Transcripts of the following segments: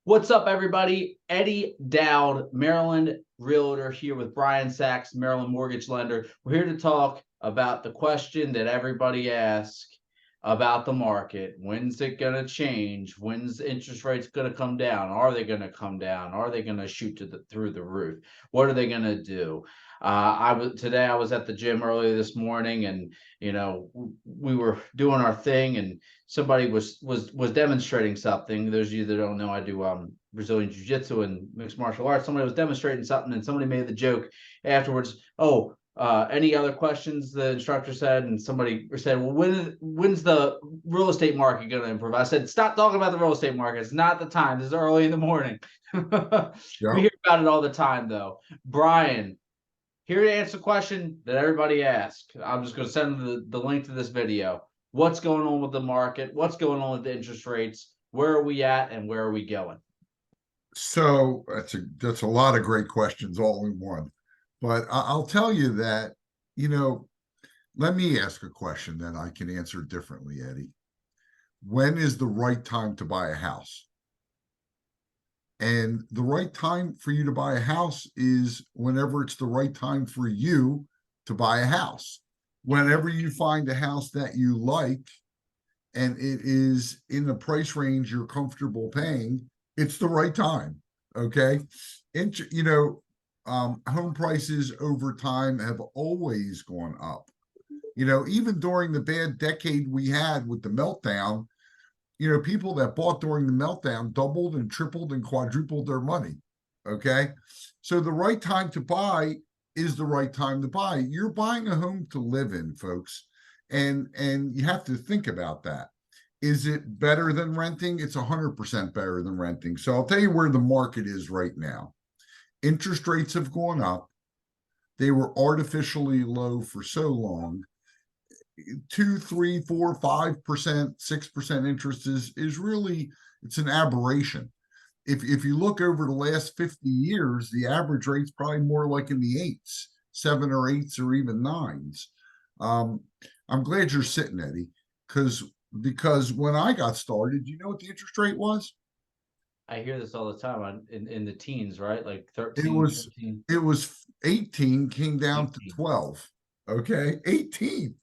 What's up, everybody? Eddie Dowd, Maryland Realtor, here with Brian Sachs, Maryland Mortgage Lender. We're here to talk about the question that everybody asks about the market. When's it going to change? When's interest rates going to come down? Are they going to come down? Are they going to shoot through the roof? What are they going to do? I was at the gym earlier this morning, and we were doing our thing, and somebody was demonstrating something. Those of you that don't know, I do Brazilian Jiu-Jitsu and mixed martial arts. Somebody was demonstrating something, and somebody made the joke afterwards, "Oh, any other questions?" The instructor said, and somebody said, "Well, when's the real estate market going to improve?" I said, "Stop talking about the real estate market. It's not the time. This is early in the morning." We hear about it all the time, though. Brian, here to answer the question that everybody asks. I'm just going to send the link to this video. What's going on with the market? What's going on with the interest rates? Where are we at, and where are we going? So that's a lot of great questions all in one. But I'll tell you that, let me ask a question that I can answer differently, Eddie. When is the right time to buy a house? And the right time for you to buy a house is whenever it's the right time for you to buy a house. Whenever you find a house that you like and it is in the price range you're comfortable paying, it's the right time. Okay. Home prices over time have always gone up. Even during the bad decade we had with the meltdown, people that bought during the meltdown doubled and tripled and quadrupled their money. Okay. So the right time to buy is the right time to buy. You're buying a home to live in, folks. And you have to think about that. Is it better than renting? It's 100% better than renting. So I'll tell you where the market is right now. Interest rates have gone up. They were artificially low for so long. 2, 3, 4, 5%, 6% interest is really, it's an aberration. If you look over the last 50 years, the average rate's probably more like in the eights, 7 or 8s or even 9s. I'm glad you're sitting, Eddie, because when I got started, you know what the interest rate was? I hear this all the time in the teens, right? Like 13, It was 15. it was 18, came down to 18. 12. Okay, 18.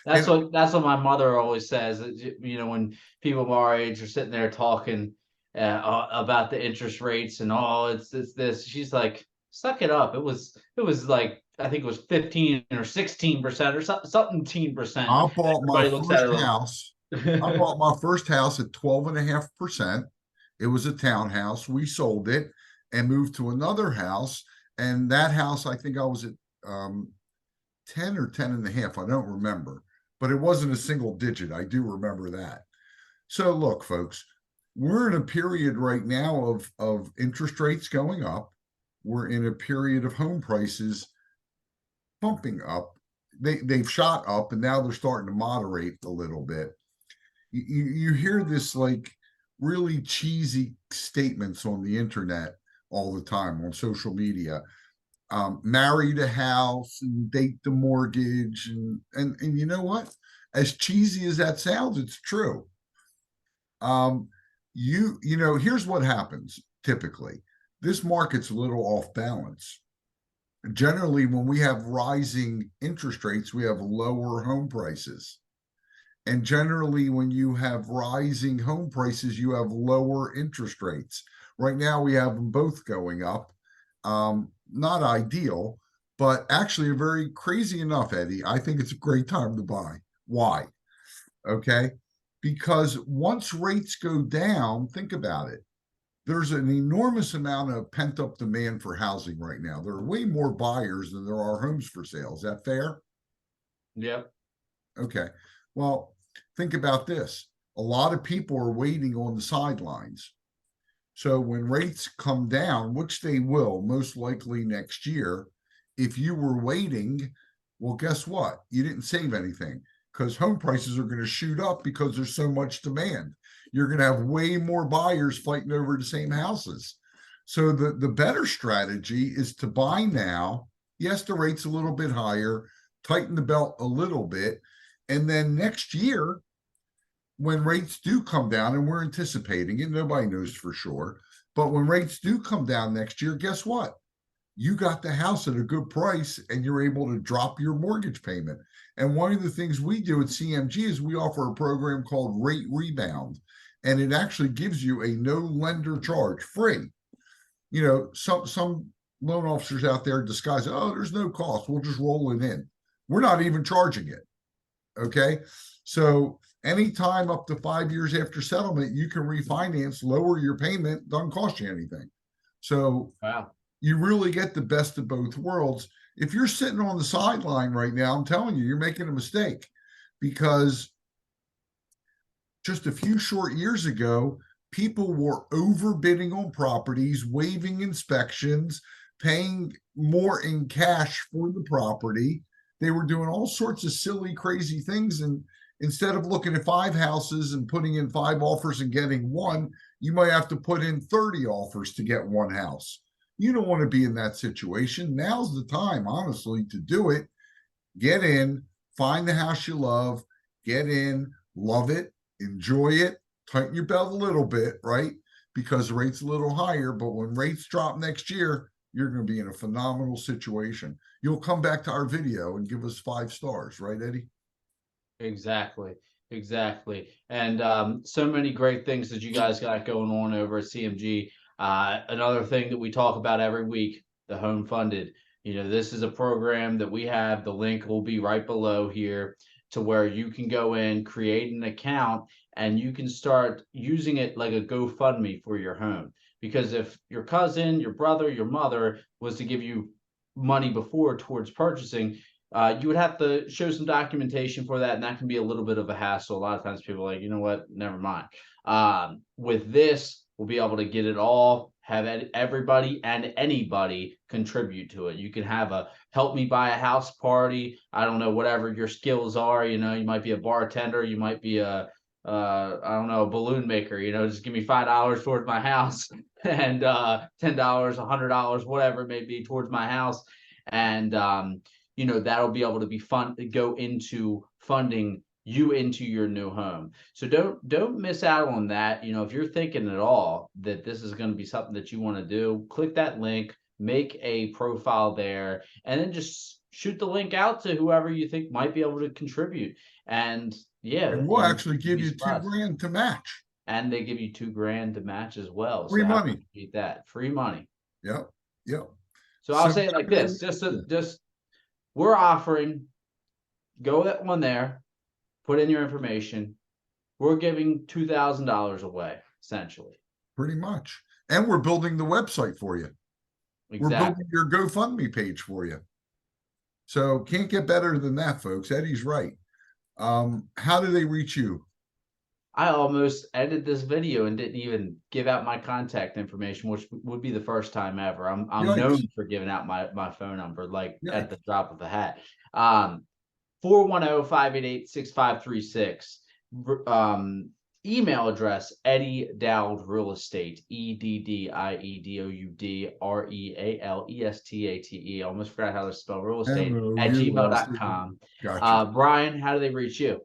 That's what my mother always says. When people our age are sitting there talking about the interest rates and it's this, she's like, "Suck it up." It was like, I think it was 15 or 16% or something teen percent. I bought my Everybody looks at first her house. I like, bought my first house at 12.5%. It was a townhouse. We sold it and moved to another house. And that house, I think I was at 10 or 10 and a half. I don't remember, but it wasn't a single digit. I do remember that. So look, folks, we're in a period right now of interest rates going up. We're in a period of home prices pumping up. They've shot up and now they're starting to moderate a little bit. You hear this like really cheesy statements on the internet all the time on social media. Marry the house and date the mortgage, and you know what? As cheesy as that sounds, it's true. Here's what happens typically. This market's a little off balance. Generally, when we have rising interest rates, we have lower home prices. And generally, when you have rising home prices, you have lower interest rates. Right now, we have them both going up. Not ideal, but actually very crazy enough, Eddie. I think it's a great time to buy. Why? Okay. Because once rates go down, think about it. There's an enormous amount of pent up demand for housing right now. There are way more buyers than there are homes for sale. Is that fair? "Yep." Okay. Well, think about this. A lot of people are waiting on the sidelines. So when rates come down, which they will most likely next year, if you were waiting, well, guess what? You didn't save anything because home prices are going to shoot up because there's so much demand. You're going to have way more buyers fighting over the same houses. So the better strategy is to buy now. Yes, the rate's a little bit higher, tighten the belt a little bit. And then next year, when rates do come down, and we're anticipating it, nobody knows for sure, but when rates do come down next year, guess what? You got the house at a good price and you're able to drop your mortgage payment. And one of the things we do at CMG is we offer a program called Rate Rebound, and it actually gives you a no lender charge, free. You know, some loan officers out there disguise, oh, there's no cost, we'll just roll it in. We're not even charging it. Okay. So anytime up to 5 years after settlement, you can refinance, lower your payment, doesn't cost you anything. So Wow. you really get the best of both worlds. If you're sitting on the sideline right now, I'm telling you, you're making a mistake, because just a few short years ago, people were overbidding on properties, waiving inspections, paying more in cash for the property. They were doing all sorts of silly, crazy things. And instead of looking at 5 houses and putting in 5 offers and getting one, you might have to put in 30 offers to get one house. You don't want to be in that situation. Now's the time, honestly, to do it. Get in, find the house you love, get in, love it, enjoy it, tighten your belt a little bit, right? Because the rate's a little higher, but when rates drop next year, you're going to be in a phenomenal situation. You'll come back to our video and give us 5 stars, right, Eddie? Exactly. Exactly. And so many great things that you guys got going on over at CMG. Another thing that we talk about every week, the home funded. You know, this is a program that we have. The link will be right below here, to where you can go in, create an account, and you can start using it like a GoFundMe for your home. Because if your cousin, your brother, your mother was to give you money before towards purchasing, you would have to show some documentation for that, and that can be a little bit of a hassle. A lot of times people are like, you know what, never mind. With this, we'll be able to get it all, have everybody and anybody contribute to it. You can have a help me buy a house party. I don't know, whatever your skills are. You know, you might be a bartender, you might be a I don't know, a balloon maker. You know, just give me $5 towards my house, and $10, $100, whatever it may be, towards my house. And you know, that'll be able to be fun to go into funding you into your new home. So don't miss out on that. You know, if you're thinking at all that this is going to be something that you want to do, click that link, make a profile there, and then just shoot the link out to whoever you think might be able to contribute. And yeah, And we'll actually give you 2 grand to match. and they give you 2 grand to match as well. Free So how money. can you beat that? Free money. Yep. Yep. So I'll say it like this: just we're offering, go on there, put in your information. We're giving $2,000 away, essentially. Pretty much. And we're building the website for you. We're building your GoFundMe page for you. So can't get better than that, folks. Eddie's right. How do they reach you? I almost edited this video and didn't even give out my contact information, which would be the first time ever. I'm known for giving out my phone number like at the drop of a hat. 410-588-6536. Email address, Eddie Dowd Real Estate, EDDIEDOUDREALESTATE. Almost forgot how to spell real estate, at gmail.com. Gotcha. Brian, how do they reach you?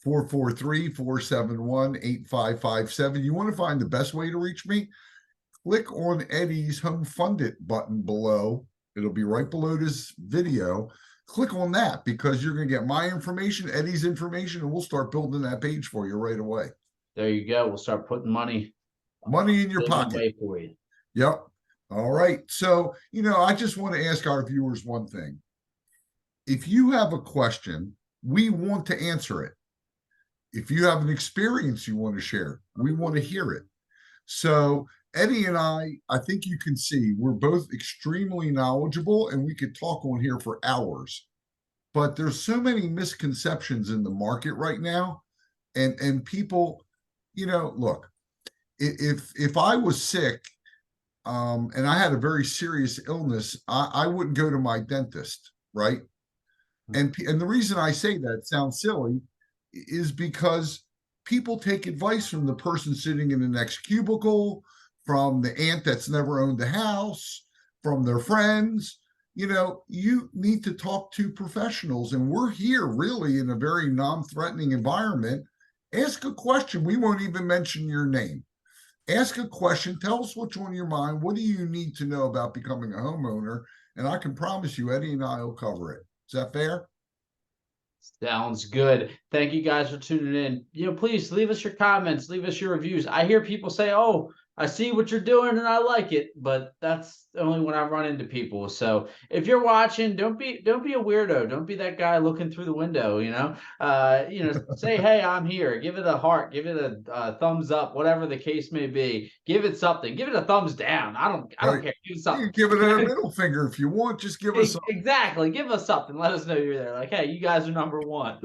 443-471-8557. You want to find the best way to reach me? Click on Eddie's Home Fund It button below. It'll be right below this video. Click on that, because you're going to get my information, Eddie's information, and we'll start building that page for you right away. There you go. We'll start putting money in your pocket. For you. Yep. All right. So, you know, I just want to ask our viewers one thing. If you have a question, we want to answer it. If you have an experience you want to share, we want to hear it. So Eddie and I think you can see we're both extremely knowledgeable, and we could talk on here for hours. But there's so many misconceptions in the market right now, and people, you know, look, if I was sick, and I had a very serious illness, I wouldn't go to my dentist, right? And the reason I say that sounds silly is because people take advice from the person sitting in the next cubicle, from the aunt that's never owned a house, from their friends. You know, you need to talk to professionals, and we're here really in a very non-threatening environment. Ask a question. We won't even mention your name. Ask a question. Tell us what's on your mind. What do you need to know about becoming a homeowner? And I can promise you, Eddie and I will cover it. Is that fair? Sounds good. Thank you guys for tuning in. Please leave us your comments, leave us your reviews. I hear people say, "Oh, I see what you're doing and I like it," but that's only when I run into people. So if you're watching, don't be a weirdo. Don't be that guy looking through the window. Say, "Hey, I'm here." Give it a heart. Give it a thumbs up. Whatever the case may be. Give it something. Give it a thumbs down. I don't Right? care. Give it You something. can give it a middle finger if you want. Just give us Exactly. Give us something. Let us know you're there. Like, hey, you guys are number one.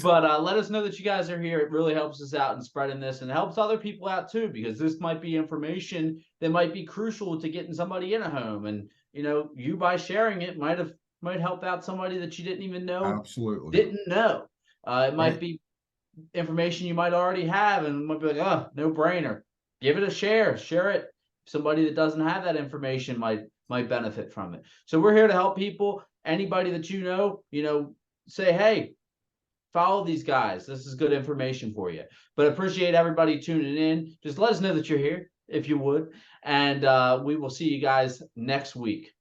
But let us know that you guys are here. It really helps us out in spreading this, and helps other people out too, because this might be information that might be crucial to getting somebody in a home. And you by sharing it might help out somebody that you didn't even know absolutely. didn't know. It might Right. be information you might already have, and might be like, oh, no brainer. Give it a share it. Somebody that doesn't have that information might benefit from it. So we're here to help people. Anybody that say, hey, follow these guys. This is good information for you. But appreciate everybody tuning in. Just let us know that you're here if you would, and we will see you guys next week.